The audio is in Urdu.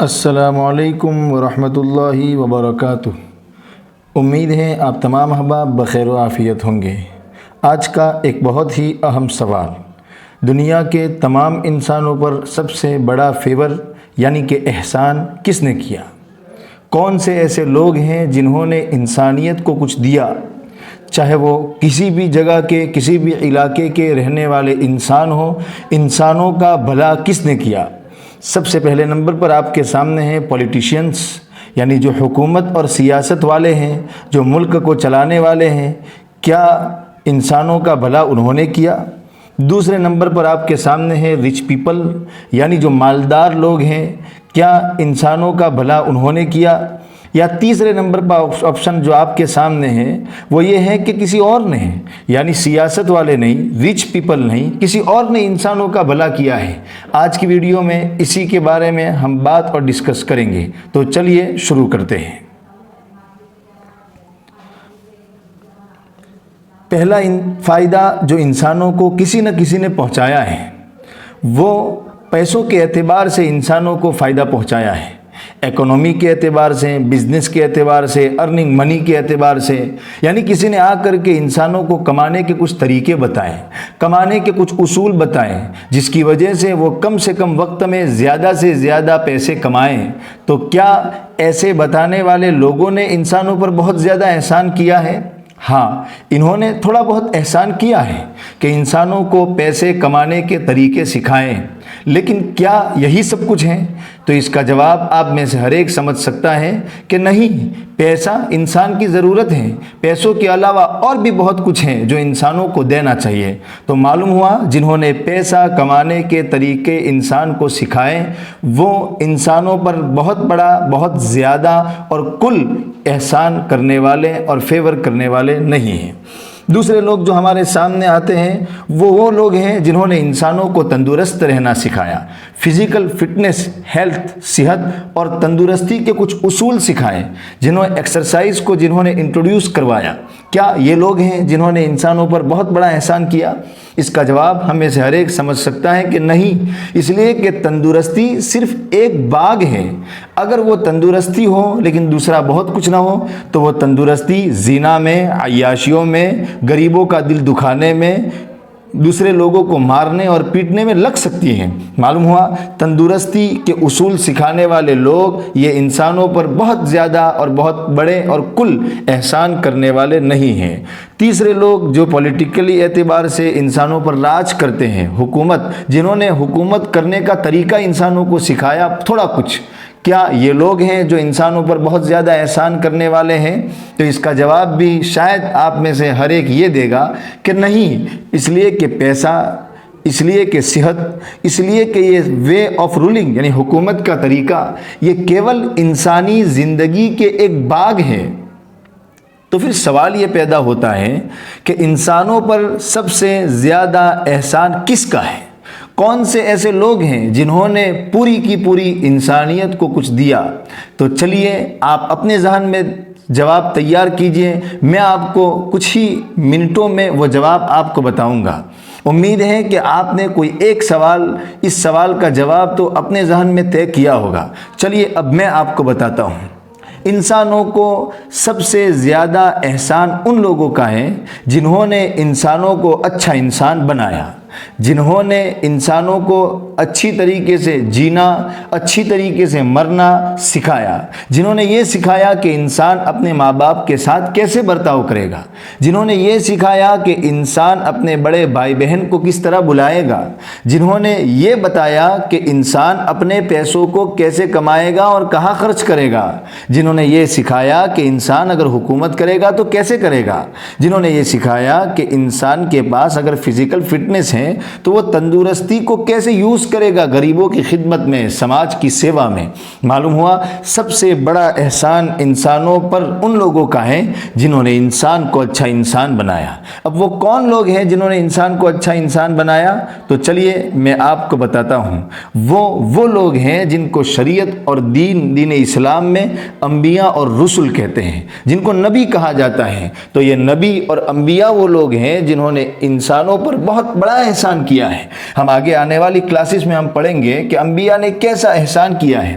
السلام علیکم ورحمۃ اللہ وبرکاتہ۔ امید ہے آپ تمام احباب بخیر و عافیت ہوں گے۔ آج کا ایک بہت ہی اہم سوال، دنیا کے تمام انسانوں پر سب سے بڑا فیور یعنی کہ احسان کس نے کیا؟ کون سے ایسے لوگ ہیں جنہوں نے انسانیت کو کچھ دیا؟ چاہے وہ کسی بھی جگہ کے کسی بھی علاقے کے رہنے والے انسان ہوں، انسانوں کا بھلا کس نے کیا؟ سب سے پہلے نمبر پر آپ کے سامنے ہیں پولیٹیشینس، یعنی جو حکومت اور سیاست والے ہیں، جو ملک کو چلانے والے ہیں۔ کیا انسانوں کا بھلا انہوں نے کیا؟ دوسرے نمبر پر آپ کے سامنے ہے ریچ پیپل، یعنی جو مالدار لوگ ہیں، کیا انسانوں کا بھلا انہوں نے کیا؟ یا تیسرے نمبر پر آپشن جو آپ کے سامنے ہے وہ یہ ہے کہ کسی اور نے، یعنی سیاست والے نہیں، ریچ پیپل نہیں، کسی اور نے انسانوں کا بھلا کیا ہے۔ آج کی ویڈیو میں اسی کے بارے میں ہم بات اور ڈسکس کریں گے، تو چلیے شروع کرتے ہیں۔ پہلا فائدہ جو انسانوں کو کسی نہ کسی نے پہنچایا ہے وہ پیسوں کے اعتبار سے انسانوں کو فائدہ پہنچایا ہے، اکنومی کے اعتبار سے، بزنس کے اعتبار سے، ارننگ منی کے اعتبار سے۔ یعنی کسی نے آ کر کے انسانوں کو کمانے کے کچھ طریقے بتائے، کمانے کے کچھ اصول بتائے، جس کی وجہ سے وہ کم سے کم وقت میں زیادہ سے زیادہ پیسے کمائیں۔ تو کیا ایسے بتانے والے لوگوں نے انسانوں پر بہت زیادہ احسان کیا ہے؟ ہاں، انہوں نے تھوڑا بہت احسان کیا ہے کہ انسانوں کو پیسے کمانے کے طریقے سکھائیں، لیکن کیا یہی سب کچھ ہے؟ تو اس کا جواب آپ میں سے ہر ایک سمجھ سکتا ہے کہ نہیں، پیسہ انسان کی ضرورت ہے، پیسوں کے علاوہ اور بھی بہت کچھ ہے جو انسانوں کو دینا چاہیے۔ تو معلوم ہوا جنہوں نے پیسہ کمانے کے طریقے انسان کو سکھائے وہ انسانوں پر بہت بڑا، بہت زیادہ اور کل احسان کرنے والے اور فیور کرنے والے نہیں ہیں۔ دوسرے لوگ جو ہمارے سامنے آتے ہیں وہ لوگ ہیں جنہوں نے انسانوں کو تندرست رہنا سکھایا، فزیکل فٹنس، ہیلتھ، صحت اور تندرستی کے کچھ اصول سکھائے، جنہوں نے ایکسرسائز کو جنہوں نے انٹروڈیوس کروایا۔ کیا یہ لوگ ہیں جنہوں نے انسانوں پر بہت بڑا احسان کیا؟ اس کا جواب ہم میں سے ہر ایک سمجھ سکتا ہے کہ نہیں، اس لیے کہ تندرستی صرف ایک باغ ہے۔ اگر وہ تندرستی ہو لیکن دوسرا بہت کچھ نہ ہو تو وہ تندرستی زنا میں، عیاشیوں میں، غریبوں کا دل دکھانے میں، دوسرے لوگوں کو مارنے اور پیٹنے میں لگ سکتی ہیں۔ معلوم ہوا تندرستی کے اصول سکھانے والے لوگ یہ انسانوں پر بہت زیادہ اور بہت بڑے اور کل احسان کرنے والے نہیں ہیں۔ تیسرے لوگ جو پولیٹیکلی اعتبار سے انسانوں پر راج کرتے ہیں، حکومت، جنہوں نے حکومت کرنے کا طریقہ انسانوں کو سکھایا تھوڑا کچھ، کیا یہ لوگ ہیں جو انسانوں پر بہت زیادہ احسان کرنے والے ہیں؟ تو اس کا جواب بھی شاید آپ میں سے ہر ایک یہ دے گا کہ نہیں، اس لیے کہ پیسہ، اس لیے کہ صحت، اس لیے کہ یہ وے آف رولنگ یعنی حکومت کا طریقہ یہ کیول انسانی زندگی کے ایک باغ ہے۔ تو پھر سوال یہ پیدا ہوتا ہے کہ انسانوں پر سب سے زیادہ احسان کس کا ہے؟ کون سے ایسے لوگ ہیں جنہوں نے پوری کی پوری انسانیت کو کچھ دیا؟ تو چلیے آپ اپنے ذہن میں جواب تیار کیجئے، میں آپ کو کچھ ہی منٹوں میں وہ جواب آپ کو بتاؤں گا۔ امید ہے کہ آپ نے کوئی ایک سوال، اس سوال کا جواب تو اپنے ذہن میں طے کیا ہوگا۔ چلیے اب میں آپ کو بتاتا ہوں۔ انسانوں کو سب سے زیادہ احسان ان لوگوں کا ہے جنہوں نے انسانوں کو اچھا انسان بنایا، جنہوں نے انسانوں کو اچھی طریقے سے جینا، اچھی طریقے سے مرنا سکھایا، جنہوں نے یہ سکھایا کہ انسان اپنے ماں باپ کے ساتھ کیسے برتاؤ کرے گا، جنہوں نے یہ سکھایا کہ انسان اپنے بڑے بھائی بہن کو کس طرح بلائے گا، جنہوں نے یہ بتایا کہ انسان اپنے پیسوں کو کیسے کمائے گا اور کہاں خرچ کرے گا، جنہوں نے یہ سکھایا کہ انسان اگر حکومت کرے گا تو کیسے کرے گا، جنہوں نے یہ سکھایا کہ انسان کے پاس اگر فزیکل فٹنس ہے تو وہ تندرستی کو کیسے یوز کرے گا غریبوں کی خدمت میں، سماج کی سیوا میں۔ معلوم ہوا سب سے بڑا احسان انسانوں پر ان لوگوں کا ہے جنہوں نے انسان کو اچھا انسان بنایا۔ اب وہ کون لوگ ہیں جنہوں نے انسان کو اچھا انسان بنایا؟ تو چلیے میں آپ کو بتاتا ہوں۔ وہ لوگ ہیں جن کو شریعت اور دین اسلام میں انبیاء اور رسل کہتے ہیں، جن کو نبی کہا جاتا ہے۔ تو یہ نبی اور انبیاء وہ لوگ ہیں جنہوں نے انسانوں پر بہت بڑا احسان کیا ہے۔ ہم آگے آنے والی کلاسز میں ہم پڑھیں گے کہ انبیاء نے کیسا احسان کیا ہے۔